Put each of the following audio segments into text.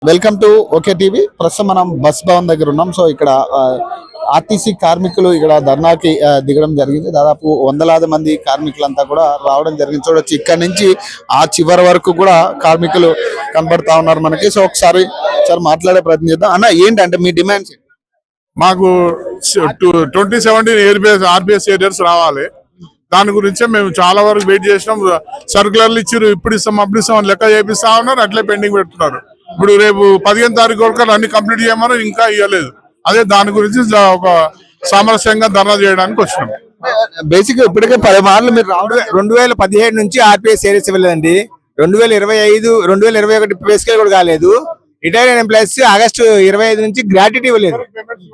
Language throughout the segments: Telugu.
Welcome to okay TV. ప్రస్తుతం మనం బస్ భవన్ దగ్గర ఉన్నాం. సో ఇక్కడ ఆర్టీసీ కార్మికులు ఇక్కడ ధర్నాకి దిగడం జరిగింది. దాదాపు వందలాది మంది కార్మికులంతా కూడా రావడం జరిగింది. చూడొచ్చు ఇక్కడ నుంచి ఆ చివరి వరకు కూడా కార్మికులు కనబడతా ఉన్నారు మనకి. సో ఒకసారి మాట్లాడే ప్రయత్నం చేద్దాం. అన్న, ఏంటంటే మీ డిమాండ్స్? మాకు 2017 ఆర్బిఎస్ ఏరియర్స్ రావాలి. దాని గురించే మేము చాలా వరకు వెయిట్ చేసినాం. సర్కులర్లు ఇచ్చారు, ఇప్పుడు ఇస్తాం అప్పుడు ఇస్తాం అని లెక్క చేపిస్తా ఉన్నారు, అట్లే పెండింగ్ పెడుతున్నారు. ఇప్పుడు రేపు 15వ తారీఖు వరకు అన్ని కంప్లీట్ చేయమని ఇంకా ఇవ్వలేదు. అదే దాని గురించి ఒక సామరస్యంగా ధర్నా చేయడానికి వచ్చినాం. బేసిక్ ఇప్పటికే 10 మార్లు మీరు 2017 నుంచి ఆర్పిఎస్ ఏరియర్స్ ఇవ్వలేదండి. 2025, 2021 పే స్కేల్ కూడా కాలేదు. రిటైర్డ్ అయిన ఎంప్లాయీస్ ఆగస్టు 25 నుంచి గ్రాట్యుటీ ఇవ్వలేదు.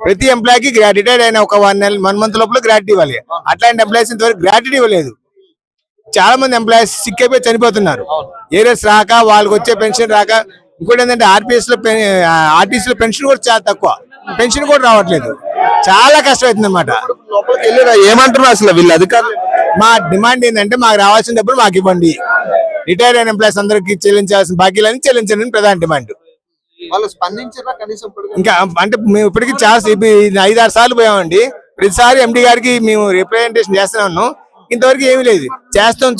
ప్రతి ఎంప్లాయీకి రిటైర్డ్ అయిన ఒక 1 మంత్ లోపల గ్రాట్యుటీ ఇవ్వాలి. అట్లాంటి ఎంప్లాయీస్ ఇంతవరకు గ్రాట్యుటీ ఇవ్వలేదు. చాలా మంది ఎంప్లాయీస్ సిక్ అయిపోయి చనిపోతున్నారు. ఏరియర్స్ రాక, వాళ్ళకి వచ్చే పెన్షన్ రాక. ఇంకోటి ఏంటంటే ఆర్టీసీలో పెన్షన్ కూడా చాలా తక్కువ, పెన్షన్ కూడా రావట్లేదు. చాలా కష్టమవుతుంది అనమాట. ఏమంటున్నారు అసలు వీళ్ళు అధికారులు? మా డిమాండ్ ఏంటంటే మాకు రావాల్సిన డబ్బులు మాకు ఇవ్వండి. రిటైర్డ్ అయిన ఎంప్లాయీస్ అందరికి చెల్లించాల్సిన బాకీలని చెల్లించండి ప్రధాన డిమాండ్. వాళ్ళు స్పందించారా కనీసం? ఇంకా అంటే మేము ఇప్పటికీ చాలా 5-6 సార్లు పోయామండి. ప్రతిసారి ఎండి గారికి మేము రిప్రజెంటేషన్ చేస్తున్నాము. ఇంతవరకు ఏమీ లేదు.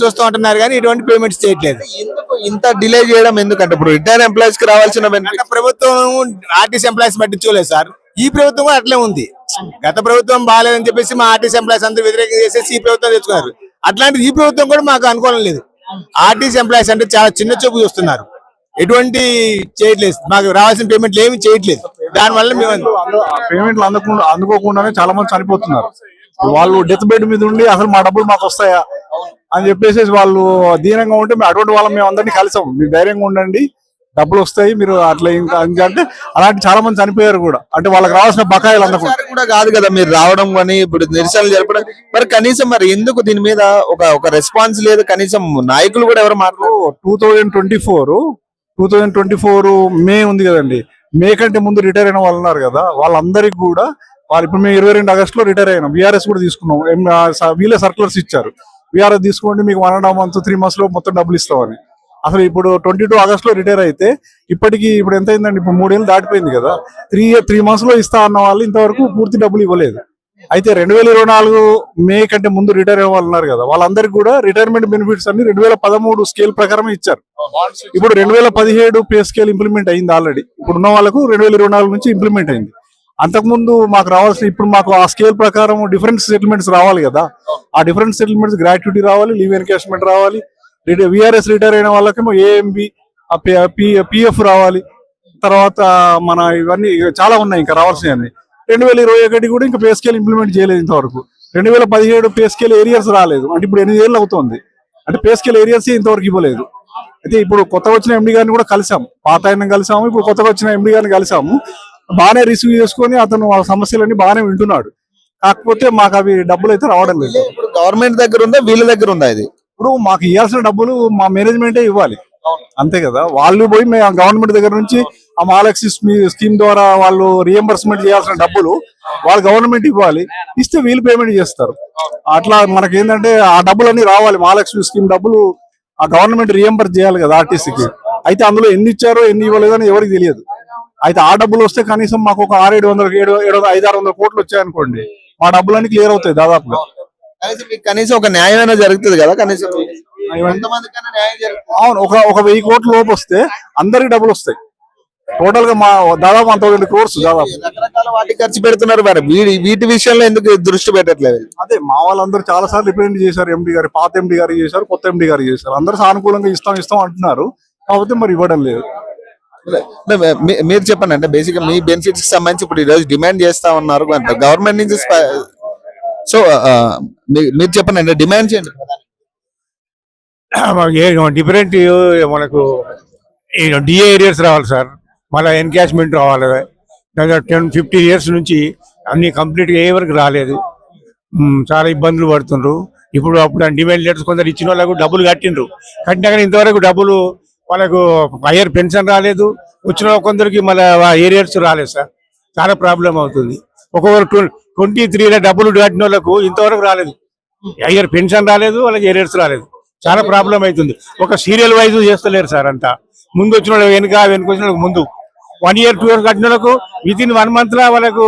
చూస్తూ ఉంటున్నారు కానీ ఎటువంటి పేమెంట్స్ చేయట్లేదు. ఇంత డిలే చేయడం ఎందుకంటే ఇప్పుడు రిటైర్ ఎంప్లాయీస్ కి రావాల్సిన ప్రభుత్వం ఆర్టీసీ ఎంప్లాయీస్ పట్టించుకోలేదు సార్. ఈ ప్రభుత్వం కూడా అట్లే ఉంది. గత ప్రభుత్వం బాగాలేదని చెప్పేసి మా ఆర్టీసీ ఎంప్లాయీస్ అందరూ వ్యతిరేకంగా చేసేసి ఈ ప్రభుత్వం తెచ్చుకున్నారు. అట్లాంటిది ఈ ప్రభుత్వం కూడా మాకు అనుకోవడం లేదు. ఆర్టీసీ ఎంప్లాయీస్ అంటే చాలా చిన్న చూపు చూస్తున్నారు. ఎటువంటి చేయట్లేదు, మాకు రావాల్సిన పేమెంట్లు ఏమి చేయట్లేదు. దానివల్ల మేము పేమెంట్లు అందుకోకుండానే చాలా మంది చనిపోతున్నారు. వాళ్ళు డెత్ బెడ్ మీద ఉండి అసలు మా డబ్బులు మాకు వస్తాయా అని చెప్పేసి వాళ్ళు దీనంగా ఉంటే అటువంటి వాళ్ళం మేము అందరినీ కలిసాం. మీరు ధైర్యంగా ఉండండి, డబ్బులు వస్తాయి, మీరు అట్లా ఇంకా అంటే అలాంటి చాలా మంది చనిపోయారు కూడా. అంటే వాళ్ళకి రావాల్సిన బకాయిలు కూడా కాదు కదా మీరు రావడం కానీ ఇప్పుడు నిరసనలు జరపడం. మరి కనీసం మరి ఎందుకు దీని మీద ఒక రెస్పాన్స్ లేదు? కనీసం నాయకులు కూడా ఎవరు మాట్లాడు? 2024 మే ఉంది కదండి. మే కంటే ముందు రిటైర్ అయిన వాళ్ళు ఉన్నారు కదా, వాళ్ళందరికీ కూడా వాళ్ళు ఇప్పుడు మేము 22 ఆగస్టులో రిటైర్ అయినాం. బీఆర్ఎస్ కూడా తీసుకున్నాం. వీళ్ళే సర్కులర్స్ ఇచ్చారు, బీఆర్ఎస్ తీసుకోండి మీకు 1.5 months 3 months లో మొత్తం డబ్బులు ఇస్తామని. అసలు ఇప్పుడు 22 ఆగస్టులో రిటైర్ అయితే ఇప్పటికి ఇప్పుడు ఎంత అయిందండి? ఇప్పుడు 3 ఏళ్ళు దాటిపోయింది కదా. 3 months లో ఇస్తా అన్న వాళ్ళు ఇంతవరకు పూర్తి డబ్బులు ఇవ్వలేదు. అయితే 2024 మే కంటే ముందు రిటైర్ అయిన వాళ్ళు ఉన్నారు కదా, వాళ్ళందరికీ కూడా రిటైర్మెంట్ బెనిఫిట్స్ అన్ని 2013 స్కేల్ ప్రకారం ఇచ్చారు. ఇప్పుడు 2017 పే స్కేల్ ఇంప్లిమెంట్ అయింది ఆల్రెడీ. ఇప్పుడు ఉన్న వాళ్ళకు 2024 నుంచి ఇంప్లిమెంట్ అయింది. అంతకుముందు మాకు రావాల్సిన ఇప్పుడు మాకు ఆ స్కేల్ ప్రకారం డిఫరెంట్ సెటిల్మెంట్స్ రావాలి కదా. ఆ డిఫరెంట్ సెటిల్మెంట్స్ గ్రాట్యుటీ రావాలి, లీవ్ ఎన్కాష్మెంట్ రావాలి. విఆర్ఎస్ రిటైర్ అయిన వాళ్ళకేమో ఏఎంబి, పిఎఫ్ రావాలి. తర్వాత మన ఇవన్నీ చాలా ఉన్నాయి ఇంకా రావాల్సినవన్నీ. 2021 కూడా ఇంకా పే స్కేల్ ఇంప్లిమెంట్ చేయలేదు ఇంతవరకు. 2017 పే స్కేల్ ఏరియర్స్ రాలేదు. అంటే ఇప్పుడు 8 ఏళ్ళు అవుతుంది. అంటే పే స్కేల్ ఏరియర్స్ ఇంతవరకు ఇవ్వలేదు. అయితే ఇప్పుడు కొత్తగా వచ్చిన ఎండి గారిని కూడా కలిసాము, పాత ఆయన కలిసాము, ఇప్పుడు కొత్తగా వచ్చిన ఎండి గారిని కలిసాము. బాగానే రిసీవ్ చేసుకొని అతను ఆ సమస్యలన్నీ బాగానే వింటున్నాడు. కాకపోతే మాకు అవి డబ్బులు అయితే రావడం లేదు. ఇప్పుడు గవర్నమెంట్ దగ్గర ఉందా, వీళ్ళ దగ్గర ఉందా? ఇది ఇప్పుడు మాకు ఇవ్వాల్సిన డబ్బులు మా మేనేజ్మెంటే ఇవ్వాలి, అంతే కదా. వాళ్ళు పోయి మేము గవర్నమెంట్ దగ్గర నుంచి ఆ మహాలక్ష్మి స్కీమ్ ద్వారా వాళ్ళు రియంబర్స్మెంట్ చేయాల్సిన డబ్బులు వాళ్ళు గవర్నమెంట్ ఇవ్వాలి. ఇస్తే వీళ్ళు పేమెంట్ చేస్తారు. అట్లా మనకి ఏంటంటే ఆ డబ్బులన్నీ రావాలి. మహాలక్ష్మి స్కీమ్ డబ్బులు ఆ గవర్నమెంట్ రియంబర్స్ చేయాలి కదా ఆర్టీసీకి. అయితే అందులో ఎన్ని ఇచ్చారో ఎన్ని ఇవ్వలేదో అని ఎవరికి తెలియదు. అయితే ఆ డబ్బులు వస్తే కనీసం మాకు ఒక 600-700-500 కోట్లు వచ్చాయనుకోండి, మా డబ్బులన్నీ క్లియర్ అవుతాయి దాదాపుగా. కనీసం ఒక న్యాయమైనా జరుగుతుంది కదా. కనీసం అవును, ఒక 1000 కోట్ల లోపు వస్తే అందరికి డబ్బులు వస్తాయి. టోటల్ గా మా దాదాపు 1,000 crores దాదాపు రకరకాల వాటికి ఖర్చు పెడుతున్నారు. మరి వీటి విషయంలో ఎందుకు దృష్టి పెట్టట్లేదు? అదే మా వాళ్ళందరూ చాలా సార్లు రిప్రజెంట్ చేశారు. ఎండి గారు, పాత ఎండి గారు చేశారు, కొత్త ఎండి గారు చేశారు. అందరూ సానుకూలంగా ఇస్తాం అంటున్నారు. కాకపోతే మరి ఇవ్వడం లేదు. మీరు చెప్పండి, అంటే బేసిక్ గా మీ బెనిఫిట్స్ కి సంబంధించి ఇప్పుడు ఈరోజు డిమాండ్ చేస్తా ఉన్నారు గవర్నమెంట్ నుంచి. సో మీరు చెప్పండి, అంటే డిమాండ్ చేయండి. డిఫరెంట్ మనకు డిఏ ఏరియాస్ రావాలి సార్, మళ్ళీ ఎన్కాష్మెంట్ రావాలి. 10-15 years నుంచి అన్ని కంప్లీట్గా ఏ వరకు రాలేదు. చాలా ఇబ్బందులు పడుతుండ్రు. అప్పుడు డిమాండ్ లెటర్స్ కొందరు ఇచ్చిన వాళ్ళకు డబ్బులు కట్టినా కానీ ఇంతవరకు డబ్బులు వాళ్ళకు హయ్యర్ పెన్షన్ రాలేదు. వచ్చిన కొందరికి మళ్ళీ ఏరియర్స్ రాలేదు సార్. చాలా ప్రాబ్లం అవుతుంది. ఒక్కొక్కరు 23 డబ్బులు కట్టిన వాళ్ళకు ఇంతవరకు రాలేదు. హయ్యర్ పెన్షన్ రాలేదు, వాళ్ళకి ఏరియర్స్ రాలేదు. చాలా ప్రాబ్లం అవుతుంది. ఒక సీరియల్ వైజ్ చేస్తలేరు సార్. అంతా ముందు వచ్చిన వెనుక వచ్చిన ముందు 1 year 2 years కట్టిన వాళ్ళకు విత్ ఇన్ 1 month లా వాళ్ళకు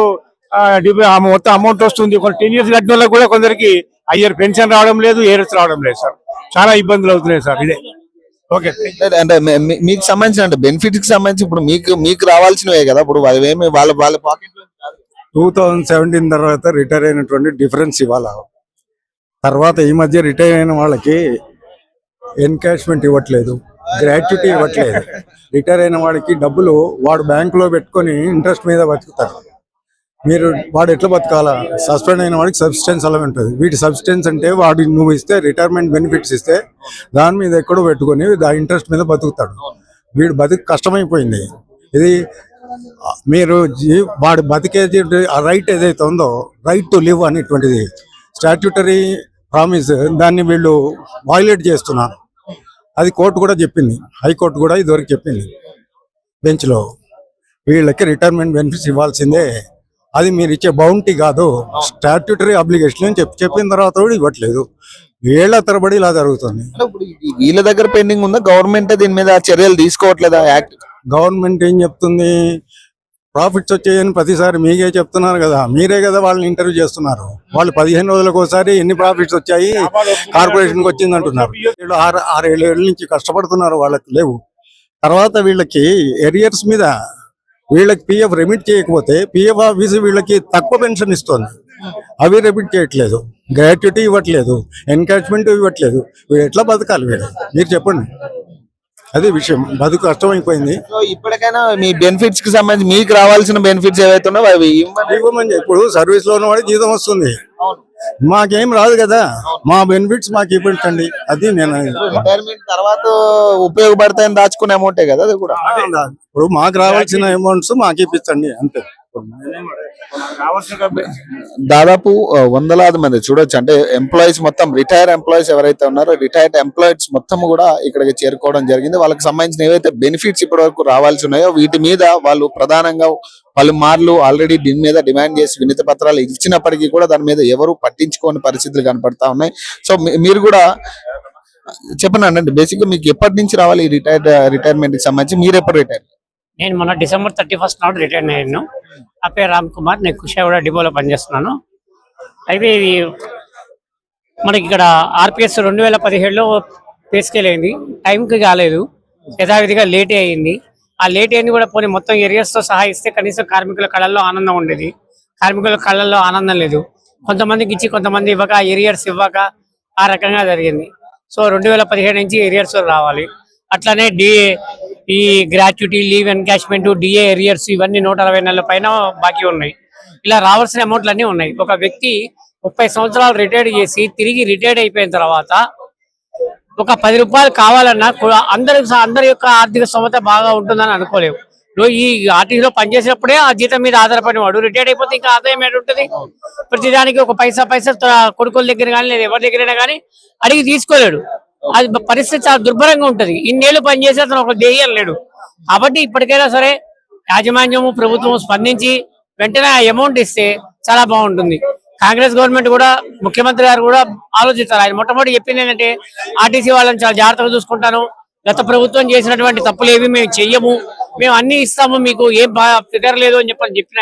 మొత్తం అమౌంట్ వస్తుంది. 10 years కట్టిన వాళ్ళకు కూడా కొందరికి హయ్యర్ పెన్షన్ రావడం లేదు, ఏరియర్స్ రావడం లేదు సార్. చాలా ఇబ్బందులు అవుతున్నాయి సార్. ఇదే ఓకే. అంటే మీకు సంబంధించిన అంటే బెనిఫిట్ కి సంబంధించి ఇప్పుడు మీకు రావాల్సినవే కదా, ఇప్పుడు అవేమి వాళ్ళ పాకెట్ 2017 తర్వాత రిటైర్ అయినటువంటి డిఫరెన్స్ ఇవాళ. తర్వాత ఈ మధ్య రిటైర్ అయిన వాళ్ళకి ఎన్కాష్మెంట్ ఇవ్వట్లేదు, గ్రాట్యుటీ ఇవ్వట్లేదు. రిటైర్ అయిన వాడికి డబ్బులు వాడు బ్యాంకులో పెట్టుకొని ఇంట్రెస్ట్ మీద బతుకుతారు. వాడు ఎట్లా బతకాలా? సస్పెండ్ అయిన వాడికి సబ్సిస్టెన్స్ అలా ఉంటుంది. వీటి సబ్సిస్టెన్స్ అంటే వాడు నువ్వు ఇస్తే రిటైర్మెంట్ బెనిఫిట్స్ ఇస్తే దాని మీద ఎక్కడో పెట్టుకొని ఇంట్రెస్ట్ మీద బతుకుతాడు. వీడు బతుకు కష్టమైపోయింది. ఇది మీరు వాడు బతికేది ఆ రైట్ ఏదైతే ఉందో, రైట్ టు లివ్ అనేటువంటిది స్టాట్యూటరీ ప్రామిస్, దాన్ని వీళ్ళు వైలేట్ చేస్తున్నారు. అది కోర్టు కూడా చెప్పింది, హైకోర్టు కూడా ఇదివరకు చెప్పింది బెంచ్లో. వీళ్ళకి రిటైర్మెంట్ బెనిఫిట్స్ ఇవ్వాల్సిందే, అది మీరు ఇచ్చే బౌంటీ కాదు, స్టాట్యూటరీ అబ్లిగేషన్ అని చెప్పిన తర్వాత కూడా ఇవ్వట్లేదు. ఏళ్ల తరబడి ఇలా జరుగుతుంది. వీళ్ళ దగ్గర పెండింగ్ ఉందా? గవర్నమెంట్ దీని మీద చర్యలు తీసుకోవట్లేదా? యాక్ట్ గవర్నమెంట్ ఏం చెప్తుంది? ప్రాఫిట్స్ వచ్చాయని ప్రతిసారి మీకే చెప్తున్నారు కదా, మీరే కదా వాళ్ళని ఇంటర్వ్యూ చేస్తున్నారు. వాళ్ళు 15 రోజులకు ఒకసారి ఎన్ని ప్రాఫిట్స్ వచ్చాయి కార్పొరేషన్కి వచ్చింది అంటున్నారు. వీళ్ళు 6-7 ఏళ్ళ నుంచి కష్టపడుతున్నారు, వాళ్ళకి లేవు. తర్వాత వీళ్ళకి ఎరియర్స్ మీద వీళ్ళకి పిఎఫ్ రెమిట్ చేయకపోతే పిఎఫ్ ఆఫీస్ వీళ్ళకి తక్కువ పెన్షన్ ఇస్తుంది, అవి రెమిట్ చేయట్లేదు, గ్రాట్యుటీ ఇవ్వట్లేదు, ఎన్కాష్మెంట్ ఇవ్వట్లేదు. వీళ్ళు ఎట్లా బతకాలి? మీరు చెప్పండి. అదే విషయం, బతుకు కష్టమైపోయింది. సో ఇప్పటికైనా మీ బెనిఫిట్స్ కి సంబంధించి మీకు రావాల్సిన బెనిఫిట్స్ ఏవైతే ఉన్నాయో అవి ఇవ్వమని. ఇప్పుడు సర్వీస్ లో ఉన్నవాడికి జీతం వస్తుంది, మాకేం రాదు కదా. మా బెనిఫిట్స్ మాకు ఇవ్వండి. అది నేను రిటైర్మెంట్ తర్వాత ఉపయోగపడతాయని దాచుకునే అమౌంటే కదా అది కూడా. ఇప్పుడు మాకు రావాల్సిన అమౌంట్స్ మాకు ఇప్పించండి అంతే. దాదాపు వందలాది మంది చూడొచ్చు, అంటే ఎంప్లాయీస్ మొత్తం రిటైర్ ఎంప్లాయీస్ ఎవరైతే ఉన్నారో రిటైర్డ్ ఎంప్లాయీస్ మొత్తం కూడా ఇక్కడికి చేరుకోవడం జరిగింది. వాళ్ళకి సంబంధించిన ఏవైతే బెనిఫిట్స్ ఇప్పటి వరకు రావాల్సి ఉన్నాయో వీటి మీద వాళ్ళు ప్రధానంగా పలుమార్లు ఆల్రెడీ దీని మీద డిమాండ్ చేసి వినతి పత్రాలు ఇచ్చినప్పటికీ కూడా దాని మీద ఎవరు పట్టించుకోని పరిస్థితులు కనపడతా ఉన్నాయి. సో మీరు కూడా చెప్పండి అంటే బేసిక్ గా మీకు ఎప్పటి నుంచి రావాలి ఈ రిటైర్మెంట్ కి సంబంధించి? మీరు ఎప్పుడు రిటైర్? నేను మొన్న December 31 నాడు రిటైర్ అయ్యాను. నా పేరు రామ్ కుమార్, నేను కుషాగూడ డిపోలో పనిచేస్తున్నాను. అయితే ఇది మనకి ఇక్కడ ఆర్పిఎస్ 2017లో పే స్కేల్ అయింది, టైంకి కాలేదు, యథావిధిగా లేట్ అయ్యింది. ఆ లేట్ అయింది కూడా పోనీ మొత్తం ఏరియాస్తో సహా ఇస్తే కనీసం కార్మికుల కళల్లో ఆనందం ఉండేది. కార్మికుల కళల్లో ఆనందం లేదు, కొంతమందికి ఇచ్చి కొంతమంది ఇవ్వక, ఏరియర్స్ ఇవ్వక ఆ రకంగా జరిగింది. సో 2017 నుంచి ఏరియర్స్ రావాలి. అట్లానే డిఏ, ఈ gratuity, leave encashment, DA arrears ఇవన్నీ 160 నెలల పైన బాకీ ఉన్నాయి. ఇలా రావాల్సిన అమౌంట్లు అన్నీ ఉన్నాయి. ఒక వ్యక్తి 30 సంవత్సరాలు రిటైర్డ్ చేసి తిరిగి రిటైర్డ్ అయిపోయిన తర్వాత ఒక 10 రూపాయలు కావాలన్నా అందరి యొక్క ఆర్థిక స్తోమత బాగా ఉంటుందని అనుకోలేవు. నువ్వు ఈ ఆర్టీసీలో పనిచేసినప్పుడే ఆ జీతం మీద ఆధారపడిన వాడు రిటైర్డ్ అయిపోతే ఇంకా ఆదాయం ఏంటి ఉంటుంది? ప్రతిదానికి ఒక పైసా కొడుకుల దగ్గర కానీ లేదా ఎవరి దగ్గరైనా కానీ అడిగి తీసుకోలేడు. అది పరిస్థితి చాలా దుర్భరంగా ఉంటది. ఇన్నేళ్లు పనిచేసి అతను ఒక దేయం లేడు. కాబట్టి ఇప్పటికైనా సరే యాజమాన్యము, ప్రభుత్వం స్పందించి వెంటనే ఆ అమౌంట్ ఇస్తే చాలా బాగుంటుంది. కాంగ్రెస్ గవర్నమెంట్ కూడా, ముఖ్యమంత్రి గారు కూడా ఆలోచిస్తారు. ఆయన మొట్టమొదటి చెప్పింది ఏంటంటే ఆర్టీసీ వాళ్ళని చాలా జాగ్రత్తగా చూసుకుంటాను, గత ప్రభుత్వం చేసినటువంటి తప్పులు ఏవి మేము చెయ్యము, మేము అన్ని ఇస్తాము, మీకు ఏం ఫిగర్ లేదు అని చెప్పిన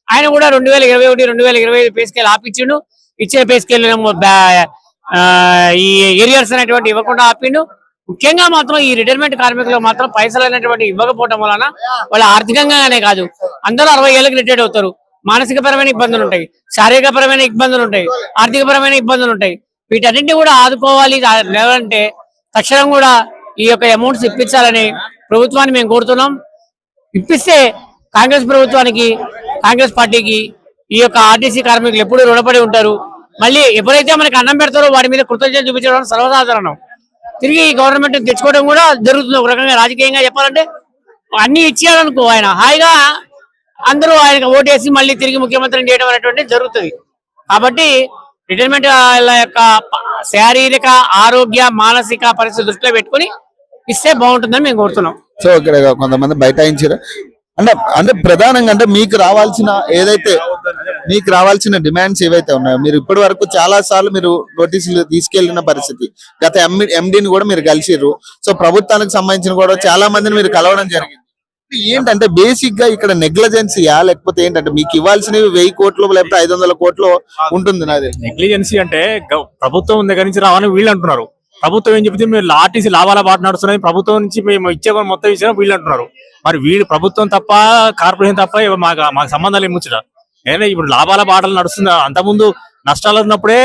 ఆయన కూడా 2021, 2025 పే స్కేల్ ఆపిచ్చిండు. ఇచ్చే పే స్కేల్ ఈ ఏరియర్స్ అనేటువంటి ఇవ్వకుండా ఆపిండు. ముఖ్యంగా మాత్రం ఈ రిటైర్మెంట్ కార్మికులకు మాత్రం పైసలు అనేటువంటి ఇవ్వకపోవడం వలన వాళ్ళ ఆర్థికంగానే కాదు, అందరూ 60 ఏళ్ళకి రిటైర్డ్ అవుతారు. మానసిక పరమైన ఇబ్బందులు ఉంటాయి, శారీరక పరమైన ఇబ్బందులు ఉంటాయి, ఆర్థిక పరమైన ఇబ్బందులు ఉంటాయి. వీటన్నింటినీ కూడా ఆదుకోవాలి. లేదంటే తక్షణం కూడా ఈ యొక్క అమౌంట్స్ ఇప్పించాలని ప్రభుత్వాన్ని మేము కోరుతున్నాం. ఇప్పిస్తే కాంగ్రెస్ ప్రభుత్వానికి, కాంగ్రెస్ పార్టీకి ఈ యొక్క ఆర్టీసీ కార్మికులు ఎప్పుడు రుణపడి ఉంటారు. మళ్ళీ ఎప్పుడైతే మనకి అన్నం పెడతారో వాడి మీద కృతజ్ఞత చూపించడం సర్వసాధారణం. తిరిగి ఈ గవర్నమెంట్ తెచ్చుకోవడం కూడా జరుగుతుంది. ఒక రకంగా రాజకీయంగా చెప్పాలంటే అన్ని ఇచ్చేయాలనుకో ఆయన హాయిగా అందరూ ఆయనకు ఓటేసి మళ్ళీ తిరిగి ముఖ్యమంత్రిని చేయడం అనేటువంటి జరుగుతుంది. కాబట్టి రిటైర్మెంట్ యొక్క శారీరక, ఆరోగ్య, మానసిక పరిస్థితి దృష్టిలో పెట్టుకుని ఇస్తే బాగుంటుందని మేము కోరుతున్నాం. సో ఇక్కడ కొంతమంది బైఠాయించారు అంటే ప్రధానంగా అంటే మీకు రావాల్సిన డిమాండ్స్ ఏవైతే ఉన్నాయో మీరు ఇప్పటి వరకు చాలా సార్లు మీరు నోటీసులు తీసుకెళ్లిన పరిస్థితి. గత ఎండీని కూడా మీరు కలిసిర్రు. సో ప్రభుత్వానికి సంబంధించిన కూడా చాలా మందిని మీరు కలవడం జరిగింది. ఏంటంటే బేసిక్ గా ఇక్కడ నెగ్లిజెన్సీయా లేకపోతే ఏంటంటే మీకు ఇవ్వాల్సినవి 1000 కోట్లు లేకపోతే 500 కోట్లు ఉంటుంది నాది. నెగ్లిజెన్సీ అంటే ప్రభుత్వం దగ్గర నుంచి రావాలని వీళ్ళు అంటున్నారు. ప్రభుత్వం ఏం చెప్తే మీరు ఆర్టీసీ లాభాల బాట నడుస్తున్నది, ప్రభుత్వం నుంచి మేము ఇచ్చే మొత్తం ఇచ్చిన వీళ్ళు అంటున్నారు. మరి వీళ్ళు ప్రభుత్వం తప్ప కార్పొరేషన్ తప్ప మాకు సంబంధాలు ఏముచ్చట. ఏదైనా ఇప్పుడు లాభాల బాటలు నడుస్తుంది. అంతకుముందు నష్టాలు ఉన్నప్పుడే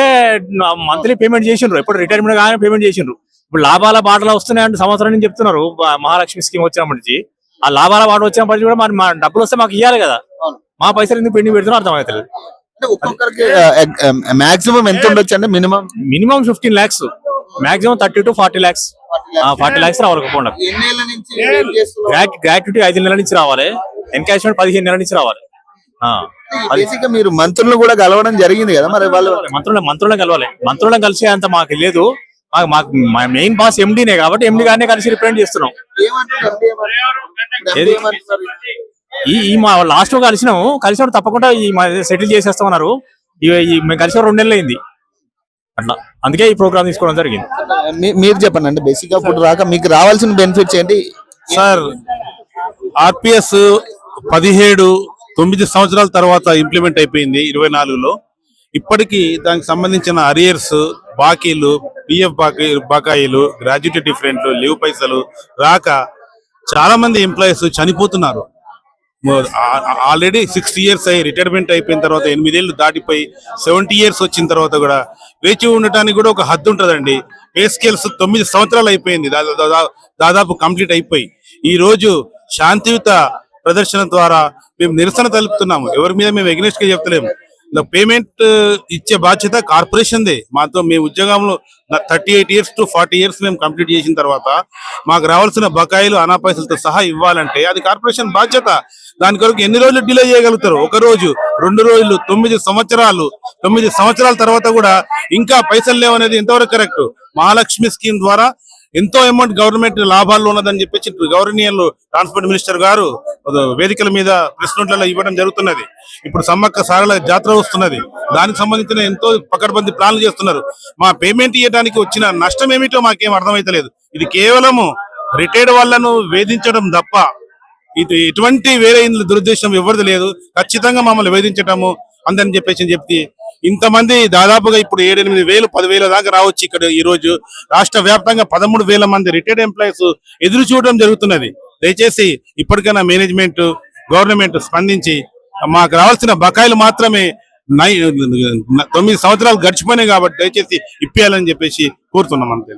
మంత్లీ పేమెంట్ చేసిండ్రు, ఎప్పుడు రిటైర్మెంట్ కానీ పేమెంట్ చేసిండ్రు. ఇప్పుడు లాభాల బాటలు వస్తున్నాయంటే సంవత్సరం నుంచి చెప్తున్నారు. మహాలక్ష్మి స్కీమ్ వచ్చినప్పటి నుంచి ఆ లాభాల బాట వచ్చినప్పటి కూడా మరి మా డబ్బులు వస్తే మాకు ఇవ్వాలి కదా. మా పైసలు ఎందుకు పెండింగ్ పెడుతున్నా అర్థమవుతుంది. అంటే ఒక్కొక్కరికి మాక్సిమం ఎంత ఉండొచ్చు అంటే minimum minimum 15 lakhs, maximum 30 to 40 lakhs. 40 lakhs రావాలి. ఎన్నేళ్ల నుంచి వెయిట్ చేస్తున్నారు? గ్రాట్యుటీ 5 నెలల నుంచి రావాలి. ఎన్కాష్మెంట్ 15 నెలల నుంచి రావాలి. బేసిక్ గా మీరు మంత్రులను కూడా కలవడం జరిగింది కదా, మరి వాళ్ళు మంత్రులను కలవాలి. మంత్రులను కలిసే అంత మాకు లేదు. మాకు మెయిన్ బాస్ ఎండీనే కాబట్టి ఎండీ గారినే కలిసి రిప్రజెంట్ చేస్తున్నాం. ఈ మా లాస్ట్ కలిసినప్పుడు తప్పకుండా ఈ సెటిల్ చేసేస్తామన్నారు. మేము కలిసి 2 నెలలు అయింది అట్లా. అందుకే ఈ ప్రోగ్రామ్ తీసుకోవడం జరిగింది. మీరు చెప్పండి అంటే బేసిక్ గా ఇప్పుడు రాక మీకు రావాల్సిన బెనిఫిట్స్ ఏంటి సార్? ఆర్పిఎస్ 9 సంవత్సరాల తర్వాత ఇంప్లిమెంట్ అయిపోయింది 24లో. ఇప్పటికీ దానికి సంబంధించిన అరియర్స్, బాకీలు, పిఎఫ్ బకాయిలు, గ్రాడ్యుయేటీ డిఫరెంట్లు, లీవ్ పైసలు రాక చాలా మంది ఎంప్లాయీస్ చనిపోతున్నారు. ఆల్రెడీ 60 years అయ్యి రిటైర్మెంట్ అయిపోయిన తర్వాత 8 ఏళ్ళు దాటిపోయి 70 years వచ్చిన తర్వాత కూడా వేచి ఉండటానికి కూడా ఒక హద్దు ఉంటుందండి. పే స్కేల్స్ 9 సంవత్సరాలు అయిపోయింది, దాదాపు కంప్లీట్ అయిపోయి. ఈ రోజు శాంతియుత ప్రదర్శన ద్వారా మేము నిరసన తెలుపుతున్నాము. ఎవరి మీద మేము ఎగ్నెస్ట్ గా చెప్తలేము. పేమెంట్ ఇచ్చే బాధ్యత కార్పొరేషన్ దే. మాతో మేము ఉద్యోగంలో 38 years to 40 years మేము కంప్లీట్ చేసిన తర్వాత మాకు రావాల్సిన బకాయిలు అనాపైసలతో సహా ఇవ్వాలంటే అది కార్పొరేషన్ బాధ్యత. దాని కొరకు ఎన్ని రోజులు డిలే చేయగలుగుతారు? 1 రోజు, 2 రోజులు, 9 సంవత్సరాలు. 9 సంవత్సరాల తర్వాత కూడా ఇంకా పైసలు లేవనేది ఎంతవరకు కరెక్ట్? మహాలక్ష్మి స్కీమ్ ద్వారా ఎంతో అమౌంట్ గవర్నమెంట్ లాభాల్లో ఉన్నదని చెప్పేసి గవర్నీయులు ట్రాన్స్పోర్ట్ మినిస్టర్ గారు వేదికల మీద ప్రెస్ నోట్లలో ఇవ్వడం జరుగుతున్నది. ఇప్పుడు సమ్మక్క సారల జాతర వస్తున్నది, దానికి సంబంధించిన ఎంతో పకడ్బందీ ప్లాన్లు చేస్తున్నారు. మా పేమెంట్ ఇవ్వడానికి వచ్చిన నష్టం ఏమిటో మాకేం అర్థమైతలేదు. ఇది కేవలము రిటైర్డ్ వాళ్ళను వేధించడం తప్ప ఇది ఎటువంటి వేరే దురుద్దేశం ఎవరిది లేదు. ఖచ్చితంగా మమ్మల్ని వేధించటము అందని చెప్పి ఇంతమంది దాదాపుగా ఇప్పుడు 7-8 వేలు 10,000 దాకా రావచ్చు. ఇక్కడ ఈ రోజు రాష్ట్ర వ్యాప్తంగా 13,000 మంది రిటైర్డ్ ఎంప్లాయీస్ ఎదురు చూడడం జరుగుతున్నది. దయచేసి ఇప్పటికైనా మేనేజ్మెంట్, గవర్నమెంట్ స్పందించి మాకు రావాల్సిన బకాయిలు మాత్రమే 9 సంవత్సరాలు గడిచిపోయినాయి కాబట్టి దయచేసి ఇప్పేయాలని చెప్పేసి కోరుతున్నాం అంతే.